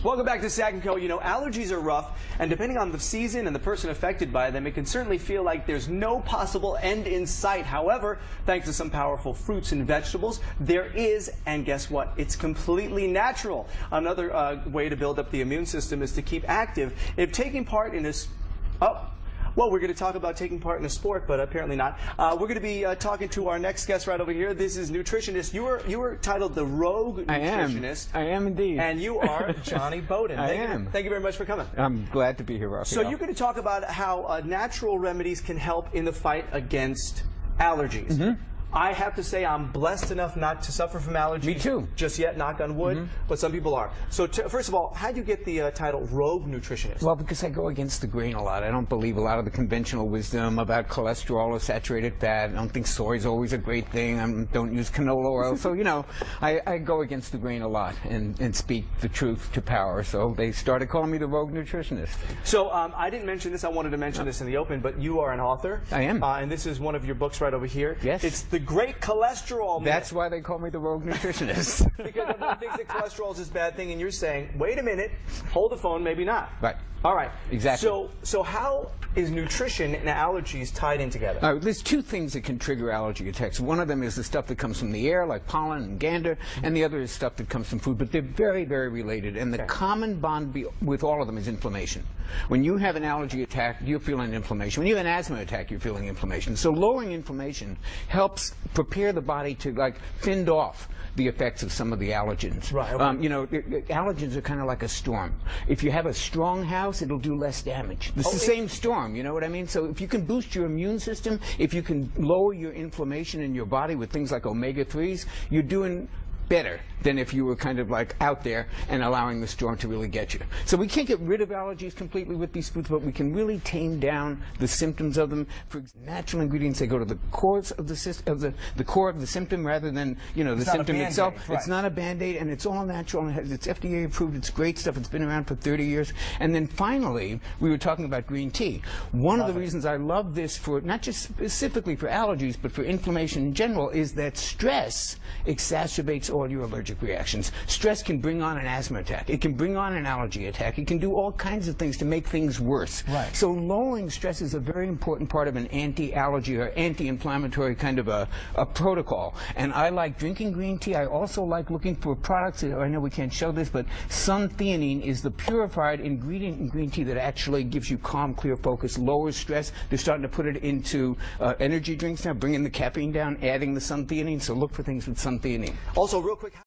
Welcome back to Sack & Co. You know, allergies are rough, and depending on the season and the person affected by them, it can certainly feel like there's no possible end in sight. However, thanks to some powerful fruits and vegetables, there is, and guess what? It's completely natural. Another way to build up the immune system is to keep active. If taking part in this... Well, we're going to talk about taking part in a sport, but apparently not. We're going to be talking to our next guest right over here. This is nutritionist. You were titled the Rogue Nutritionist. I am indeed. And you are Jonny Bowden. Thank you very much for coming. I'm glad to be here, Raphael. So you're going to talk about how natural remedies can help in the fight against allergies. Mm-hmm. I have to say I'm blessed enough not to suffer from allergies. Me too. Just yet, knock on wood, but some people are. So first of all, how did you get the title Rogue Nutritionist? Well, because I go against the grain a lot. I don't believe a lot of the conventional wisdom about cholesterol or saturated fat. I don't think soy is always a great thing. I don't use canola oil. So, you know, I go against the grain a lot and speak the truth to power. So they started calling me the Rogue Nutritionist. So I didn't mention this. I wanted to mention this in the open, but you are an author. I am. And this is one of your books right over here. Yes. It's The Great Cholesterol Myth. That's why they call me the Rogue Nutritionist. Because everyone thinks that cholesterol is this bad thing, and you're saying, wait a minute, hold the phone, maybe not. Right. All right. Exactly. So how is nutrition and allergies tied in together? There's two things that can trigger allergy attacks. One of them is the stuff that comes from the air, like pollen and gander, and the other is stuff that comes from food. But they're very, very related. And the common bond with all of them is inflammation. When you have an allergy attack, you're feeling inflammation. When you have an asthma attack, you're feeling inflammation. So lowering inflammation helps prepare the body to, like, fend off the effects of some of the allergens. Right. Okay. You know, allergens are kind of like a storm. If you have a strong house, it'll do less damage. It's the same storm, you know what I mean? So if you can boost your immune system, if you can lower your inflammation in your body with things like omega-3s, you're doing better than if you were kind of like out there and allowing the storm to really get you. So we can't get rid of allergies completely with these foods, but we can really tame down the symptoms of them. For natural ingredients, they go to the cause of the core of the symptom rather than, you know, the symptom itself. Right. It's not a Band-Aid, and it's all natural, and it's FDA approved. It's great stuff. It's been around for 30 years. And then finally, we were talking about green tea. One of the reasons I love this, for not just specifically for allergies, but for inflammation in general, is that stress exacerbates all your allergic reactions. Stress can bring on an asthma attack. It can bring on an allergy attack. It can do all kinds of things to make things worse. Right. So lowering stress is a very important part of an anti-allergy or anti-inflammatory kind of a protocol. And I like drinking green tea. I also like looking for products. I know we can't show this, but Suntheanine is the purified ingredient in green tea that actually gives you calm, clear focus, lowers stress. They're starting to put it into energy drinks now, bringing the caffeine down, adding the Suntheanine. So look for things with Suntheanine. Also, real quick.